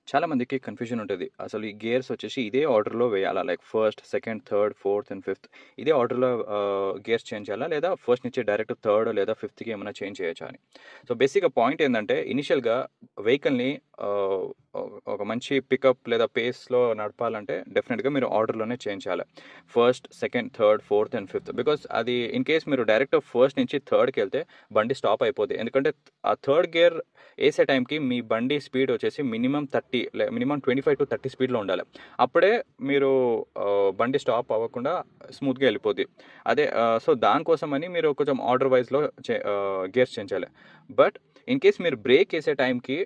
చాలా మందికి కన్‌ఫ్యూజన్ ఉంటది. అసలు ఈ గేర్స్ వచ్చేసి ఇదే ఆర్డర్‌లో వేయాలా? Like first, second, third, fourth and fifth ఇదే ఆర్డర్‌లో గేర్స్ చేంజ్ చేయాలా? లేదా ఫస్ట్ నుంచి డైరెక్ట్ థర్డ్ లేదా ఫిఫ్త్‌కి ఏమైనా చేంజ్ చేయొచ్చా అని. సో, బేసిక్‌గా పాయింట్ ఏందంటే ఇనిషియల్‌గా వెహికల్‌ని ఆహ్, ఒక మంచి పికప్ లేదా పేస్‌లో నడపాలంటే డెఫినిట్‌గా మీరు ఆర్డర్‌లోనే చేంజ్ చేయాలి. First, second, third, fourth and fifth. Because అది ఇన్ కేస్ మీరు డైరెక్ట్ ఫస్ట్ నుంచి థర్డ్‌కెళ్తే బండి స్టాప్ అయిపోద్ది. ఎందుకంటే ఆ థర్డ్ గేర్ ఏసే టైంకి మీ బండి స్పీడ్ వచ్చేసి మినిమమ్ 30 మినిమమ్ 25-30 స్పీడ్‌లో ఉండాలి. అప్పుడే మీరు బండి స్టాప్ అవ్వకుండా స్మూత్‌గా వెళ్ళిపోద్ది. అదే సో, దానికోసమని మీరు కొంచెం ఆర్డర్ వైస్‌లో గేర్స్ చేంజ్ చేయాలి. బట్ ఇన్ కేస్ మీరు బ్రేక్ ఏసే టైంకి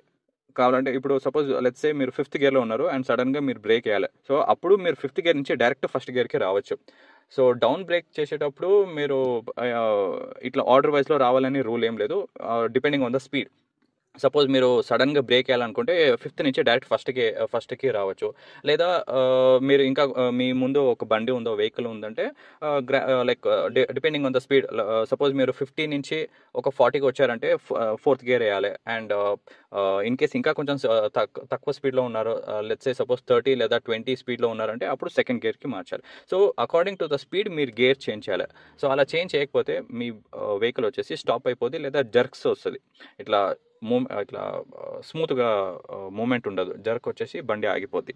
కావాలంటే ఇప్పుడు సపోజ్ లెట్స్ సే మీరు ఫిఫ్త్ గేర్‌లో ఉన్నారు అండ్ సడెన్‌గా మీరు బ్రేక్ ఎయాలి. సో, అప్పుడు మీరు ఫిఫ్త్ గేర్ నుంచి డైరెక్ట్ ఫస్ట్ గేర్‌కి రావచ్చు. సో, డౌన్ బ్రేక్ చేసేటప్పుడు మీరు ఇట్లా ఆర్డర్ వైస్‌లో రావాలని రూల్ ఏం లేదు. Depending on the speed. Suppose మీరు సడన్‌గా బ్రేక్ ఎయాలనుకుంటే ఫిఫ్త్ నుంచి డైరెక్ట్ ఫస్ట్‌కి రావచ్చు. లేదా మీరు ఇంకా మీ ముందు ఒక బండి ఉందో, వెహికల్ ఉందంటే like depending on the speed suppose మీరు 50 నుంచి ఒక 40కి వచ్చారంటే ఫోర్త్ గేర్ ఎయాలి. అండ్ ఇన్ కేస్ ఇంకా కొంచెం తక్కువ స్పీడ్‌లో ఉన్నారు. లెట్స్ సే సపోజ్ 30 లేదా 20 స్పీడ్‌లో ఉన్నారంటే అప్పుడు సెకండ్ గేర్‌కి మార్చాలి. So, according to the speed మీరు గేర్ చేంజ్ చేయాలి. సో, అలా చేంజ్ చేయకపోతే మీ వెహికల్ వచ్చేసి స్టాప్ అయిపోద్ది లేదా జర్క్స్ వస్తది. ఇట్లా ఇట్లా స్మూత్‌గా మూవ్‌మెంట్ ఉండదు. జర్క్ వచ్చేసి బండి ఆగిపోద్ది.